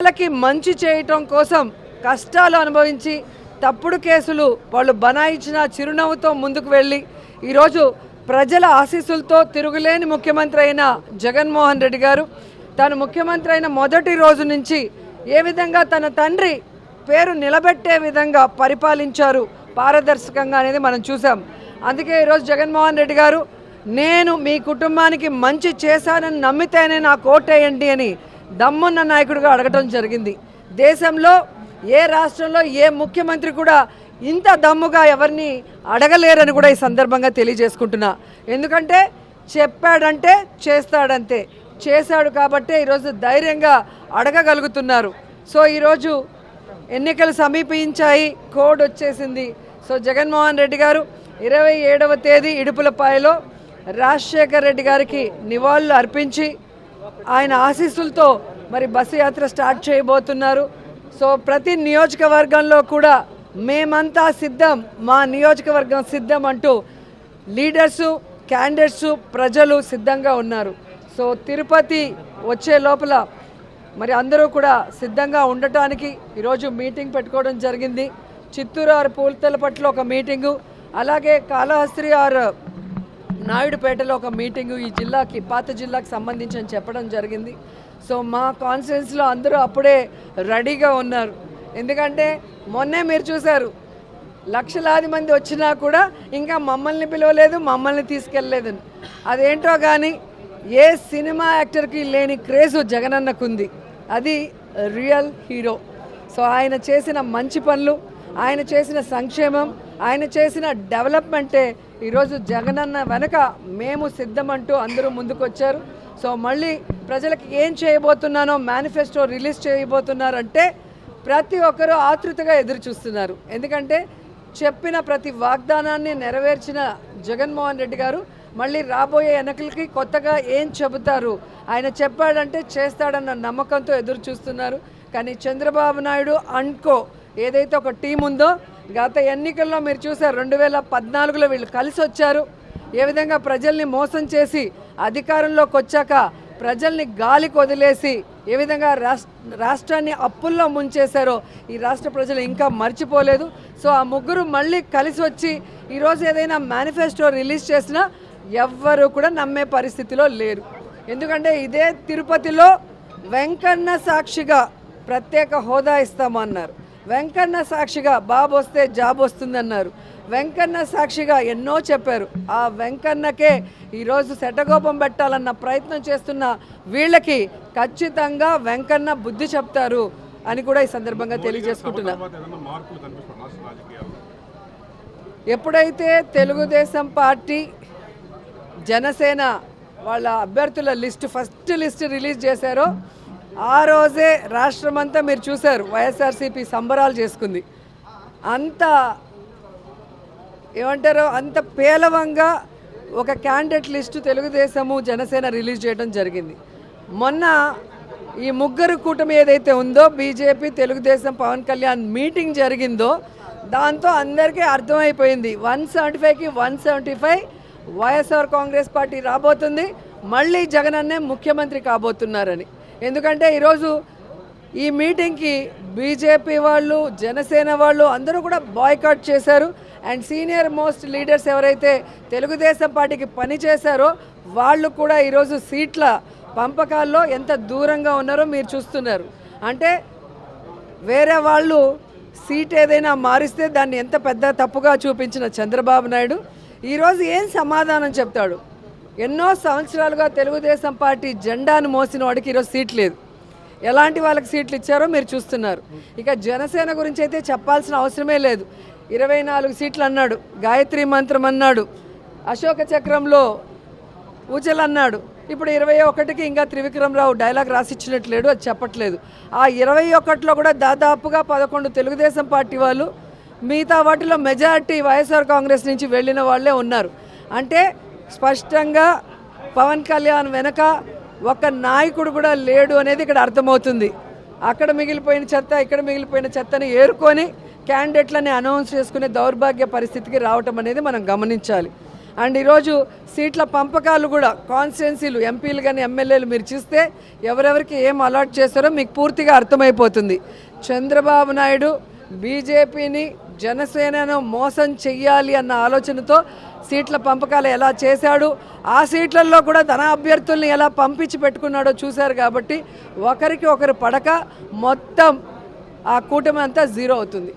వాళ్ళకి మంచి చేయటం కోసం కష్టాలు అనుభవించి తప్పుడు కేసులు వాళ్ళు బనాయించిన చిరునవ్వుతో ముందుకు వెళ్ళి ఈరోజు ప్రజల ఆశీస్సులతో తిరుగులేని ముఖ్యమంత్రి అయిన జగన్మోహన్ రెడ్డి గారు తాను ముఖ్యమంత్రి అయిన మొదటి రోజు నుంచి ఏ విధంగా తన తండ్రి పేరు నిలబెట్టే విధంగా పరిపాలించారు పారదర్శకంగా అనేది మనం చూసాం. అందుకే ఈరోజు జగన్మోహన్ రెడ్డి గారు నేను మీ కుటుంబానికి మంచి చేశానని నమ్మితేనే నాకు ఓటేయండి అని దమ్మున్న నాయకుడిగా అడగటం జరిగింది. దేశంలో ఏ రాష్ట్రంలో ఏ ముఖ్యమంత్రి కూడా ఇంత దమ్ముగా ఎవరిని అడగలేరని కూడా ఈ సందర్భంగా తెలియజేసుకుంటున్నా. ఎందుకంటే చెప్పాడంటే చేస్తాడంతే, చేశాడు కాబట్టే ఈరోజు ధైర్యంగా అడగగలుగుతున్నారు. సో ఈరోజు ఎన్నికలు సమీపించాయి, కోడ్ వచ్చేసింది. సో జగన్మోహన్ రెడ్డి గారు 27వ తేదీ ఇడుపులపాయలో రాజశేఖర్ రెడ్డి గారికి నివాళులు అర్పించి ఆయన ఆశీస్సులతో మరి బస్సు యాత్ర స్టార్ట్ చేయబోతున్నారు. సో ప్రతి నియోజకవర్గంలో కూడా మేమంతా సిద్ధం, మా నియోజకవర్గం సిద్ధం అంటూ లీడర్సు, క్యాండిడేట్సు, ప్రజలు సిద్ధంగా ఉన్నారు. సో తిరుపతి వచ్చే లోపల మరి అందరూ కూడా సిద్ధంగా ఉండటానికి ఈరోజు మీటింగ్ పెట్టుకోవడం జరిగింది. చిత్తూరు ఆరు పూలతలపట్ల ఒక మీటింగు, అలాగే కాళహస్త్రి ఆరు నాయుడుపేటలో ఒక మీటింగు ఈ జిల్లాకి, పాత జిల్లాకి సంబంధించి అని చెప్పడం జరిగింది. సో మా కాన్స్టిట్యున్సీలో అందరూ అప్పుడే రెడీగా ఉన్నారు. ఎందుకంటే మొన్నే మీరు చూశారు, లక్షలాది మంది వచ్చినా కూడా ఇంకా మమ్మల్ని పిలవలేదు, మమ్మల్ని తీసుకెళ్ళలేదని. అదేంటో కానీ ఏ సినిమా యాక్టర్కి లేని క్రేజు జగనన్నకుంది. అది రియల్ హీరో. సో ఆయన చేసిన మంచి పనులు, ఆయన చేసిన సంక్షేమం, ఆయన చేసిన డెవలప్మెంటే ఈరోజు జగనన్న వెనక మేము సిద్ధమంటూ అందరూ ముందుకొచ్చారు. సో మళ్ళీ ప్రజలకు ఏం చేయబోతున్నానో మేనిఫెస్టో రిలీజ్ చేయబోతున్నారంటే ప్రతి ఒక్కరూ ఆతృతగా ఎదురు చూస్తున్నారు. ఎందుకంటే చెప్పిన ప్రతి వాగ్దానాన్ని నెరవేర్చిన జగన్మోహన్ రెడ్డి గారు మళ్ళీ రాబోయే ఎన్నికలకి కొత్తగా ఏం చెబుతారు, ఆయన చెప్పాడంటే చేస్తాడన్న నమ్మకంతో ఎదురు చూస్తున్నారు. కానీ చంద్రబాబు నాయుడు అండ్కో ఏదైతే ఒక టీం ఉందో, గత ఎన్నికల్లో మీరు చూసారు 2014లో వీళ్ళు కలిసి వచ్చారు. ఏ విధంగా ప్రజల్ని మోసం చేసి అధికారంలోకి వచ్చాక ప్రజల్ని గాలికి వదిలేసి ఏ విధంగా రాష్ట్రాన్ని అప్పుల్లో ముంచేశారో ఈ రాష్ట్ర ప్రజలు ఇంకా మర్చిపోలేదు. సో ఆ ముగ్గురు మళ్ళీ కలిసి వచ్చి ఈరోజు ఏదైనా మేనిఫెస్టో రిలీజ్ చేసినా ఎవ్వరూ కూడా నమ్మే పరిస్థితిలో లేరు. ఎందుకంటే ఇదే తిరుపతిలో వెంకన్న సాక్షిగా ప్రత్యేక హోదా ఇస్తామన్నారు, వెంకన్న సాక్షిగా బాబు వస్తే జాబ్ వస్తుందన్నారు, వెంకన్న సాక్షిగా ఎన్నో చెప్పారు. ఆ వెంకన్నకే ఈరోజు శటగోపం పెట్టాలన్న ప్రయత్నం చేస్తున్న వీళ్ళకి ఖచ్చితంగా వెంకన్న బుద్ధి చెప్తారు అని కూడా ఈ సందర్భంగా తెలియజేసుకుంటున్నా. ఎప్పుడైతే తెలుగుదేశం పార్టీ, జనసేన వాళ్ళ అభ్యర్థుల ఫస్ట్ లిస్ట్ రిలీజ్ చేశారో ఆ రోజే రాష్ట్రమంతా మీరు చూశారు వైఎస్ఆర్సీపీ సంబరాలు చేసుకుంది. అంత ఏమంటారో అంత పేలవంగా ఒక candidate list Telugu Desam, Janasena release చేయడం జరిగింది. మొన్న ఈ ముగ్గురు కూటమి ఏదైతే ఉందో, బీజేపీ, తెలుగుదేశం, పవన్ కళ్యాణ్ మీటింగ్ జరిగిందో దాంతో అందరికీ అర్థమైపోయింది 175కి 175 వైఎస్ఆర్ కాంగ్రెస్ పార్టీ రాబోతుంది, మళ్ళీ జగనన్నే ముఖ్యమంత్రి కాబోతున్నారని. ఎందుకంటే ఈరోజు ఈ మీటింగ్కి బీజేపీ వాళ్ళు, జనసేన వాళ్ళు అందరూ కూడా బాయ్కాట్ చేశారు. అండ్ సీనియర్ మోస్ట్ లీడర్స్ ఎవరైతే తెలుగుదేశం పార్టీకి పనిచేశారో వాళ్ళు కూడా ఈరోజు సీట్ల పంపకాల్లో ఎంత దూరంగా ఉన్నారో మీరు చూస్తున్నారు. అంటే వేరే వాళ్ళు సీట్ ఏదైనా మారిస్తే దాన్ని ఎంత పెద్ద తప్పుగా చూపించిన చంద్రబాబు నాయుడు ఈరోజు ఏం సమాధానం చెప్తాడు? ఎన్నో సంవత్సరాలుగా తెలుగుదేశం పార్టీ జెండాను మోసిన వాడికి ఈరోజు సీట్ లేదు. ఎలాంటి వాళ్ళకి సీట్లు ఇచ్చారో మీరు చూస్తున్నారు. ఇక జనసేన గురించి అయితే చెప్పాల్సిన అవసరమే లేదు. 24 సీట్లు అన్నాడు, గాయత్రి మంత్రం అన్నాడు, అశోక చక్రంలో ఊచలు అన్నాడు. ఇప్పుడు 21కి ఇంకా త్రివిక్రమరావు డైలాగ్ రాసిచ్చినట్లేడు, అది చెప్పట్లేదు. ఆ 21లో కూడా దాదాపుగా 11 తెలుగుదేశం పార్టీ వాళ్ళు, మిగతా వాటిలో మెజారిటీ వైఎస్ఆర్ కాంగ్రెస్ నుంచి వెళ్ళిన వాళ్ళే ఉన్నారు. అంటే స్పష్టంగా పవన్ కళ్యాణ్ వెనక ఒక నాయకుడు కూడా లేడు అనేది ఇక్కడ అర్థమవుతుంది. అక్కడ మిగిలిపోయిన చెత్త, ఇక్కడ మిగిలిపోయిన చెత్తని ఏరుకొని క్యాండిడేట్లని అనౌన్స్ చేసుకునే దౌర్భాగ్య పరిస్థితికి రావటం అనేది మనం గమనించాలి. అండ్ ఈరోజు సీట్ల పంపకాలు కూడా కాన్స్టిట్యున్సీలు ఎంపీలు కానీ ఎమ్మెల్యేలు మీరు చూస్తే ఎవరెవరికి ఏం అలాట్ చేస్తారో మీకు పూర్తిగా అర్థమైపోతుంది. చంద్రబాబు నాయుడు బీజేపీని జనసేనను మోసం చెయ్యాలి అన్న ఆలోచనతో సీట్ల పంపకాలు ఎలా చేశాడు, ఆ సీట్లలో కూడా తన అభ్యర్థుల్ని ఎలా పంపించి పెట్టుకున్నాడో చూశారు. కాబట్టి ఒకరికి ఒకరు పడక మొత్తం ఆ కూటమి అంతా జీరో అవుతుంది.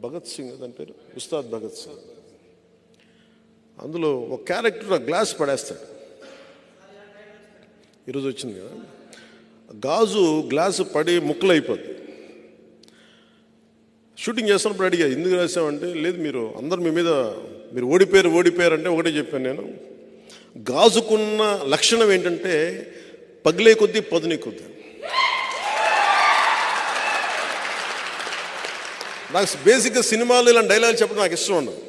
భగత్ సింగ్ దాని పేరు ఉస్తాద్ భగత్ సింగ్, అందులో ఒక క్యారెక్టర్ గ్లాస్ పడేస్తాడు. ఈరోజు వచ్చింది కదా, గాజు గ్లాసు పడి ముక్కలు అయిపోద్ది. షూటింగ్ చేస్తున్నప్పుడు అడిగా ఎందుకు రాసామంటే, లేదు మీరు అందరు మీ మీద మీరు ఓడిపోయారు అంటే ఒకటే చెప్పాను నేను, గాజుకున్న లక్షణం ఏంటంటే పగిలే కొద్దీ పదునే కొద్దీ. నాకు బేసిక్గా సినిమాలు ఇలాంటి డైలాగ్ చెప్పడం నాకు ఇష్టం ఉండదు.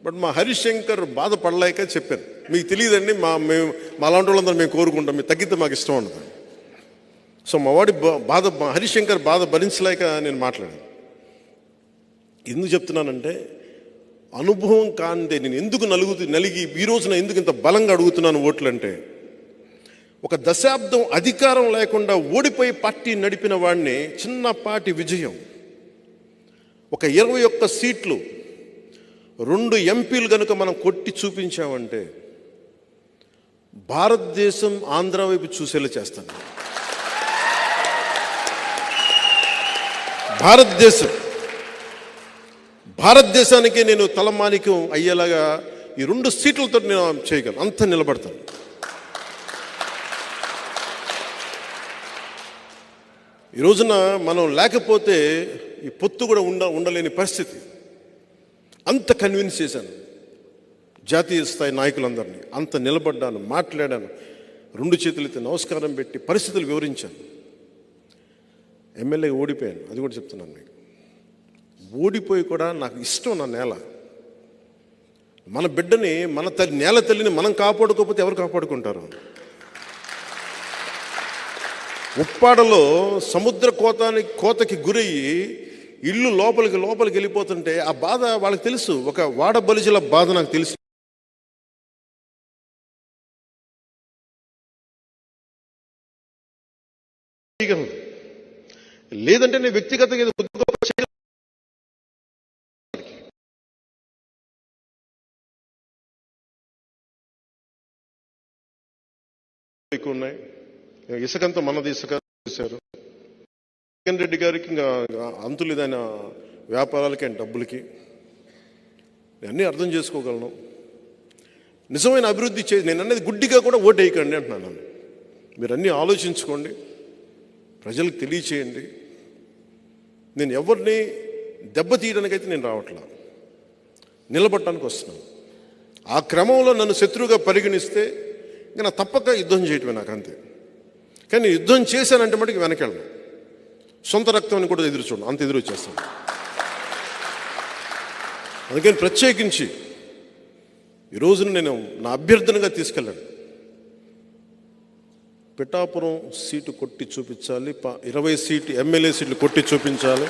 బట్ మా హరీష్ శంకర్ బాధపడలేక చెప్పాను, మీకు తెలియదండి మా అలాంటి వాళ్ళందరూ మేము కోరుకుంటాం, మీరు తగ్గితే మాకు ఇష్టం ఉండదు. సో మా వాడి హరీష్ శంకర్ బాధ భరించలేక నేను మాట్లాడాను. ఎందుకు చెప్తున్నానంటే, అనుభవం కాందే నేను ఎందుకు నలిగి ఈ రోజున ఎందుకు ఇంత బలంగా అడుగుతున్నాను ఓట్లు అంటే, ఒక దశాబ్దం అధికారం లేకుండా ఓడిపోయి పార్టీ నడిపిన వాడిని చిన్నపాటి విజయం, ఒక 21 సీట్లు 2 ఎంపీలు కనుక మనం కొట్టి చూపించామంటే భారతదేశం ఆంధ్ర వైపు చూసేలా చేస్తాను. భారతదేశానికి నేను తలమానికం అయ్యేలాగా ఈ 2 సీట్లతో నేను చేయగలను, అంత నిలబడతాను. ఈ రోజున మనం లేకపోతే ఈ పొత్తు కూడా ఉండలేని పరిస్థితి. అంత కన్విన్స్ చేశాను జాతీయ స్థాయి నాయకులందరినీ, అంత నిలబడ్డాను, మాట్లాడాను, 2 చేతులైతే నమస్కారం పెట్టి పరిస్థితులు వివరించాను. ఎమ్మెల్యే ఓడిపోయాను, అది కూడా చెప్తున్నాను మీకు. ఓడిపోయి కూడా నాకు ఇష్టం నా నేల, మన బిడ్డని, మన నేల తల్లిని మనం కాపాడుకోకపోతే ఎవరు కాపాడుకుంటారు? ఉప్పాడలో సముద్ర కోతకి గురయ్యి ఇల్లు లోపలికి వెళ్ళిపోతుంటే ఆ బాధ వాళ్ళకి తెలుసు. ఒక వాడ బలిజల బాధ నాకు తెలుసు. లేదంటే నేను వ్యక్తిగతంగా ఎక్కువ ఉన్నాయి. ఇసుకంతా మనది ఇసుక చేశారు. జగన్ రెడ్డి గారికి ఇంకా అంతులేదైన వ్యాపారాలకి అండ్ డబ్బులకి అన్నీ అర్థం చేసుకోగలను. నిజమైన అభివృద్ధి నేను అనేది గుడ్డిగా కూడా ఓటు వేయకండి అంటున్నాను. మీరు అన్నీ ఆలోచించుకోండి, ప్రజలకు తెలియచేయండి. నేను ఎవరిని దెబ్బతీయడానికైతే నేను రావట్లా, నిలబడటానికి వస్తున్నాను. ఆ క్రమంలో నన్ను శత్రువుగా పరిగణిస్తే ఇంకా నా తప్పక యుద్ధం చేయటమే నాకు అంతే. కానీ యుద్ధం చేశానంటే మటుకు వెనకెళ్ళను, సొంత రక్తం అని కూడా ఎదురు చూడండి, అంత ఎదురు వచ్చేస్తాను. అందుకని ప్రత్యేకించి ఈరోజున నేను నా అభ్యర్థనగా తీసుకెళ్ళాను. పిఠాపురం సీటు కొట్టి చూపించాలి, 20 సీటు ఎమ్మెల్యే సీట్లు కొట్టి చూపించాలి,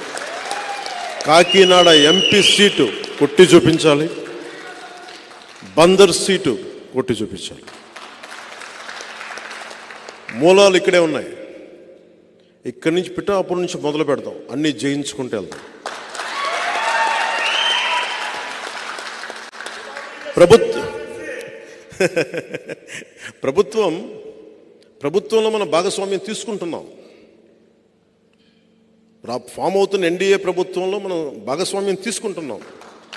కాకినాడ ఎంపీ సీటు కొట్టి చూపించాలి, బందర్ సీటు కొట్టి చూపించాలి. మూలాలు ఇక్కడే ఉన్నాయి. ఇక్కడి నుంచి పిఠాపురం నుంచి మొదలు పెడతాం, అన్నీ జయించుకుంటూ వెళ్తాం. ప్రభుత్వంలో మనం భాగస్వామ్యం తీసుకుంటున్నాం. ఫామ్ అవుతున్న ఎన్డీఏ ప్రభుత్వంలో మనం భాగస్వామ్యం తీసుకుంటున్నాం.